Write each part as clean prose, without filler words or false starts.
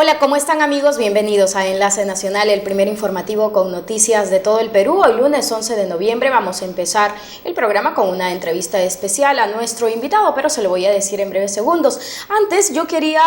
Hola, ¿cómo están amigos? Bienvenidos a Enlace Nacional, el primer informativo con noticias de todo el Perú. Hoy lunes 11 de noviembre vamos a empezar el programa con una entrevista especial a nuestro invitado, pero se lo voy a decir en breves segundos. Antes yo quería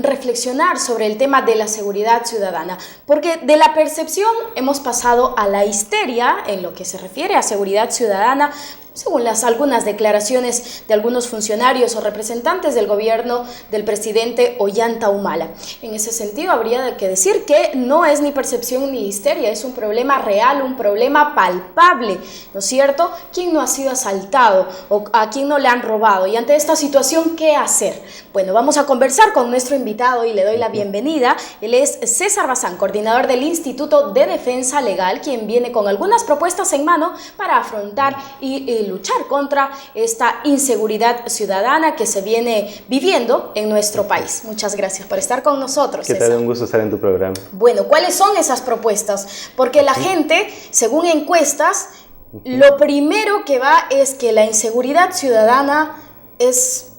reflexionar sobre el tema de la seguridad ciudadana, porque de la percepción hemos pasado a la histeria en lo que se refiere a seguridad ciudadana, según algunas declaraciones de algunos funcionarios o representantes del gobierno del presidente Ollanta Humala. En ese sentido, habría que decir que no es ni percepción ni histeria, es un problema real, un problema palpable, ¿no es cierto? ¿Quién no ha sido asaltado o a quién no le han robado? Y ante esta situación, ¿qué hacer? Bueno, vamos a conversar con nuestro invitado y le doy la bienvenida. Él es César Bazán, coordinador del Instituto de Defensa Legal, quien viene con algunas propuestas en mano para afrontar y luchar contra esta inseguridad ciudadana que se viene viviendo en nuestro país. Muchas gracias por estar con nosotros, ¿Qué César? tal? Un gusto estar en tu programa. Bueno, ¿cuáles son esas propuestas? Porque la gente, según encuestas, lo primero que va es que la inseguridad ciudadana es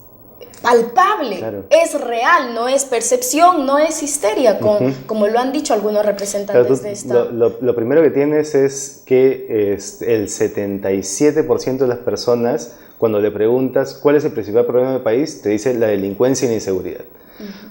palpable, claro, es real, no es percepción, no es histeria, como lo han dicho algunos representantes de esta... Lo primero que tienes es que el 77% de las personas, cuando le preguntas cuál es el principal problema del país, te dice la delincuencia y la inseguridad.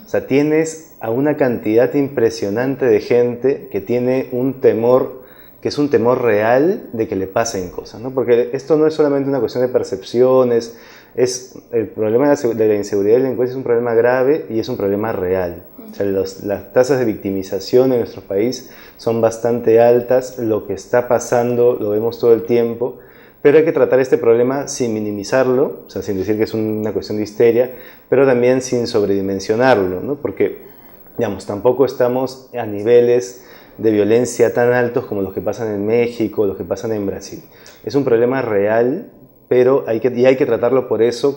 O sea, tienes a una cantidad impresionante de gente que tiene un temor, que es un temor real de que le pasen cosas, ¿no? Porque esto no es solamente una cuestión de percepciones, el problema de la inseguridad y la delincuencia es un problema grave y es un problema real. O sea, las tasas de victimización en nuestro país son bastante altas, lo que está pasando lo vemos todo el tiempo, pero hay que tratar este problema sin minimizarlo, o sea, sin decir que es una cuestión de histeria, pero también sin sobredimensionarlo, ¿no? Porque, digamos, tampoco estamos a niveles de violencia tan altos como los que pasan en México, los que pasan en Brasil. Es un problema real, pero hay que tratarlo por eso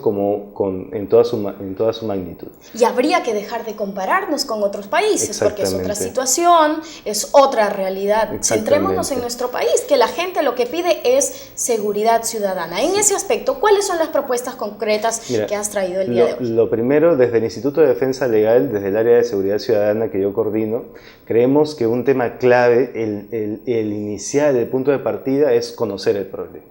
en toda su magnitud. Y habría que dejar de compararnos con otros países, porque es otra situación, es otra realidad. Centrémonos en nuestro país, que la gente lo que pide es seguridad ciudadana. En ese aspecto, ¿cuáles son las propuestas concretas que has traído el día de hoy? Lo primero, desde el Instituto de Defensa Legal, desde el área de seguridad ciudadana que yo coordino, creemos que un tema clave, el inicial, el punto de partida, es conocer el problema.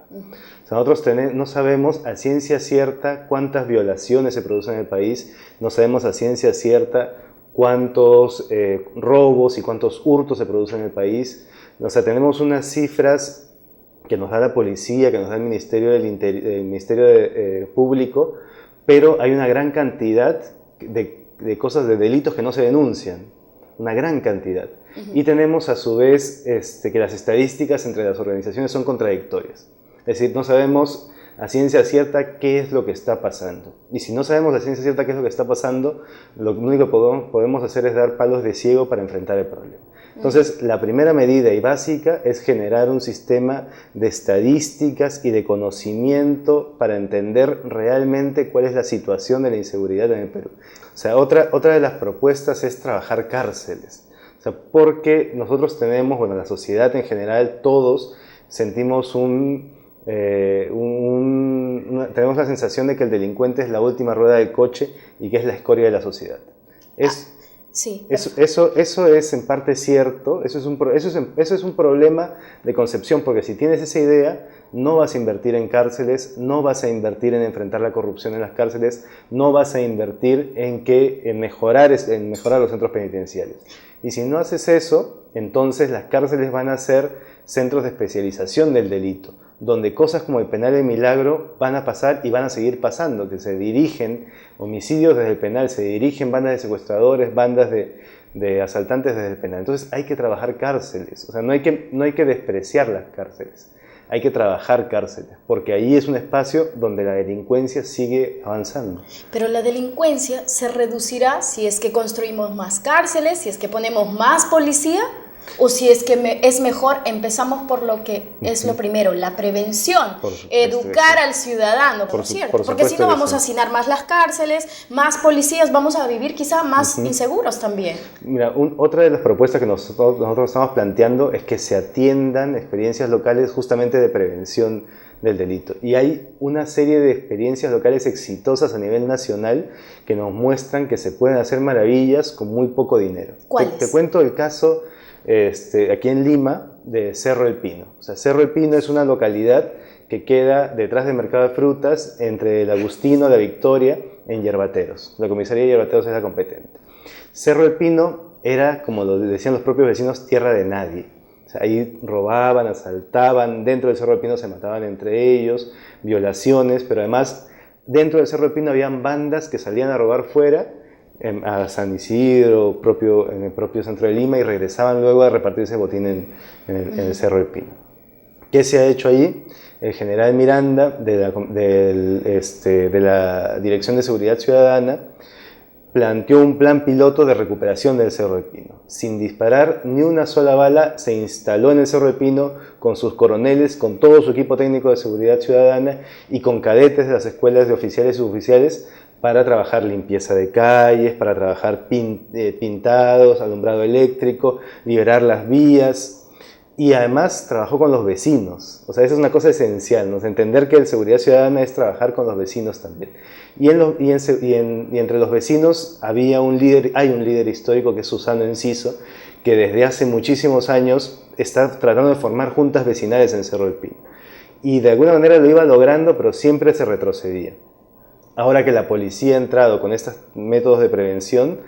Nosotros no sabemos a ciencia cierta cuántas violaciones se producen en el país, no sabemos a ciencia cierta cuántos robos y cuántos hurtos se producen en el país. O sea, tenemos unas cifras que nos da la policía, que nos da el Ministerio Público, pero hay una gran cantidad de cosas, de delitos que no se denuncian, una gran cantidad. Y tenemos a su vez que las estadísticas entre las organizaciones son contradictorias. Es decir, no sabemos a ciencia cierta qué es lo que está pasando. Y si no sabemos a ciencia cierta qué es lo que está pasando, lo único que podemos hacer es dar palos de ciego para enfrentar el problema. Entonces, la primera medida y básica es generar un sistema de estadísticas y de conocimiento para entender realmente cuál es la situación de la inseguridad en el Perú. O sea, otra de las propuestas es trabajar cárceles. O sea, porque nosotros tenemos, bueno, la sociedad en general, todos sentimos tenemos la sensación de que el delincuente es la última rueda del coche y que es la escoria de la sociedad. Sí, eso es en parte cierto, eso es un problema de concepción, porque si tienes esa idea, no vas a invertir en cárceles, no vas a invertir en enfrentar la corrupción en las cárceles, no vas a invertir en mejorar los centros penitenciarios. Y si no haces eso, entonces las cárceles van a ser centros de especialización del delito, donde cosas como el penal de Milagro van a pasar y van a seguir pasando, que se dirigen homicidios desde el penal, se dirigen bandas de secuestradores, bandas de asaltantes desde el penal. Entonces hay que trabajar cárceles, o sea, no hay que despreciar las cárceles, hay que trabajar cárceles, porque ahí es un espacio donde la delincuencia sigue avanzando. Pero la delincuencia se reducirá si es que construimos más cárceles, si es que ponemos más policía, o si es que es mejor, empezamos por lo que es lo primero, la prevención, educar al ciudadano, ¿no es cierto? Porque si no vamos a hacinar más las cárceles, más policías, vamos a vivir quizá más inseguros también. Mira, otra de las propuestas que nosotros estamos planteando es que se atiendan experiencias locales justamente de prevención del delito. Y hay una serie de experiencias locales exitosas a nivel nacional que nos muestran que se pueden hacer maravillas con muy poco dinero. ¿Cuáles? Te cuento el caso aquí en Lima de Cerro El Pino. O sea, Cerro El Pino es una localidad que queda detrás del mercado de frutas entre el Agustino, la Victoria, en Yerbateros. La comisaría de Yerbateros es la competente. Cerro El Pino era, como lo decían los propios vecinos, tierra de nadie. O sea, ahí robaban, asaltaban, dentro del Cerro El Pino se mataban entre ellos, violaciones, pero además dentro del Cerro El Pino habían bandas que salían a robar fuera, a San Isidro, en el propio centro de Lima, y regresaban luego a repartirse botín en el Cerro El Pino. ¿Qué se ha hecho allí? El general Miranda, de la Dirección de Seguridad Ciudadana, planteó un plan piloto de recuperación del Cerro del Pino. Sin disparar ni una sola bala, se instaló en el Cerro del Pino con sus coroneles, con todo su equipo técnico de seguridad ciudadana y con cadetes de las escuelas de oficiales y suboficiales para trabajar limpieza de calles, para trabajar pintados, alumbrado eléctrico, liberar las vías. Y además trabajó con los vecinos. O sea, esa es una cosa esencial, ¿no? Entender que la seguridad ciudadana es trabajar con los vecinos también. Y entre los vecinos hay un líder histórico que es Susano Enciso, que desde hace muchísimos años está tratando de formar juntas vecinales en Cerro del Pino. Y de alguna manera lo iba logrando, pero siempre se retrocedía. Ahora que la policía ha entrado con estos métodos de prevención,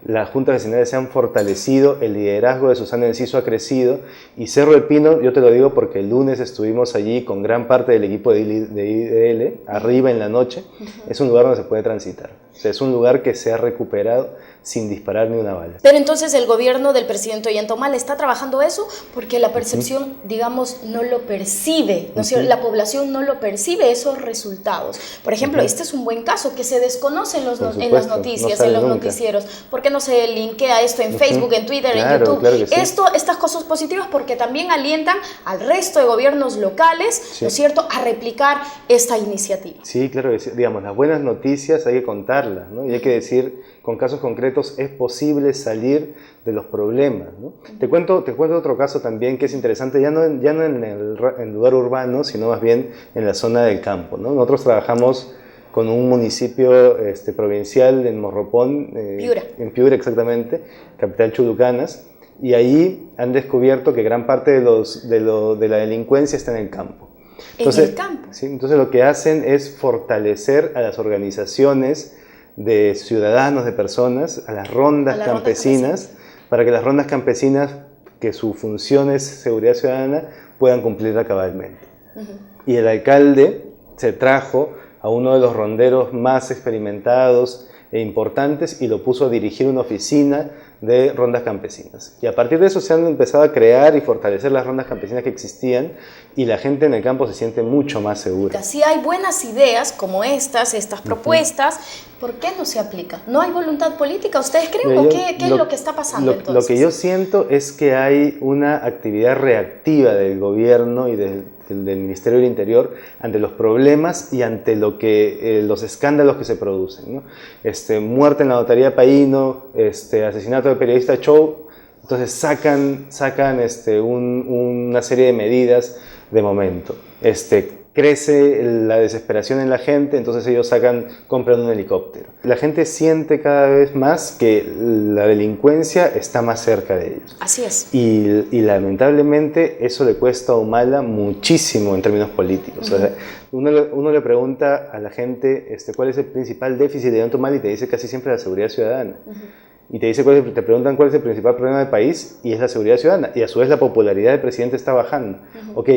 las juntas vecinales se han fortalecido, el liderazgo de Susana Enciso ha crecido y Cerro del Pino, yo te lo digo porque el lunes estuvimos allí con gran parte del equipo de IDL, arriba en la noche, es un lugar donde se puede transitar. O sea, es un lugar que se ha recuperado sin disparar ni una bala. Pero entonces el gobierno del presidente Ollantaytamala está trabajando eso porque la percepción, digamos, no lo percibe, ¿no es cierto? La población no lo percibe esos resultados. Por ejemplo, este es un buen caso que se desconoce en las noticias, en los noticieros. ¿Por qué no se linkea esto en Facebook, en Twitter, en YouTube? Claro que sí. Estas cosas positivas porque también alientan al resto de gobiernos locales, ¿no es cierto?, a replicar esta iniciativa. Sí, claro que sí. Digamos, las buenas noticias hay que contarlas, ¿no? Y hay que decir, con casos concretos es posible salir de los problemas, ¿no? Te cuento otro caso también que es interesante, ya no en el lugar urbano, sino más bien en la zona del campo, ¿no? Nosotros trabajamos con un municipio provincial en Morropón, Piura. En Piura exactamente, capital Chulucanas, y ahí han descubierto que gran parte de la delincuencia está en el campo. Entonces, en el campo. Sí, entonces lo que hacen es fortalecer a las organizaciones de ciudadanos, de personas, a las rondas campesinas, para que las rondas campesinas, que su función es seguridad ciudadana, puedan cumplirla cabalmente. Y el alcalde se trajo a uno de los ronderos más experimentados e importantes y lo puso a dirigir una oficina de rondas campesinas. Y a partir de eso se han empezado a crear y fortalecer las rondas campesinas que existían y la gente en el campo se siente mucho más segura. Si hay buenas ideas como estas propuestas, ¿por qué no se aplica? ¿No hay voluntad política? ¿Ustedes creen? ¿O qué es lo que está pasando entonces? Lo que yo siento es que hay una actividad reactiva del gobierno y del Ministerio del Interior ante los problemas y ante los escándalos que se producen, ¿no? Muerte en la notaría Paíno, asesinato del periodista Chow. Entonces sacan una serie de medidas de momento. Crece la desesperación en la gente, entonces ellos compran un helicóptero. La gente siente cada vez más que la delincuencia está más cerca de ellos. Así es. Y lamentablemente eso le cuesta a Humala muchísimo en términos políticos. O sea, uno le pregunta a la gente cuál es el principal déficit de Humala y te dice casi siempre la seguridad ciudadana. Y te preguntan cuál es el principal problema del país y es la seguridad ciudadana. Y a su vez la popularidad del presidente está bajando. Ok,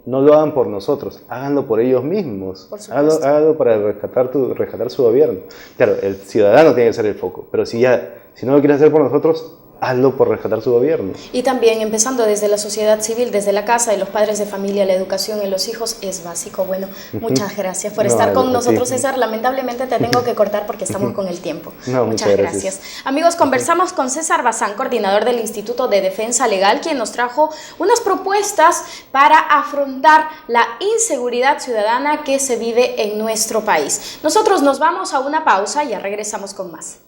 no lo hagan por nosotros, háganlo por ellos mismos. Por supuesto. Háganlo para rescatar su gobierno. Claro, el ciudadano tiene que ser el foco, pero si no lo quieres hacer por nosotros, hazlo por rescatar su gobierno. Y también empezando desde la sociedad civil, desde la casa de los padres de familia, la educación en los hijos es básico. Bueno, muchas gracias por estar con nosotros, César. Lamentablemente te tengo que cortar porque estamos con el tiempo. Muchas gracias. Amigos, conversamos con César Bazán, coordinador del Instituto de Defensa Legal, quien nos trajo unas propuestas para afrontar la inseguridad ciudadana que se vive en nuestro país. Nosotros nos vamos a una pausa y ya regresamos con más.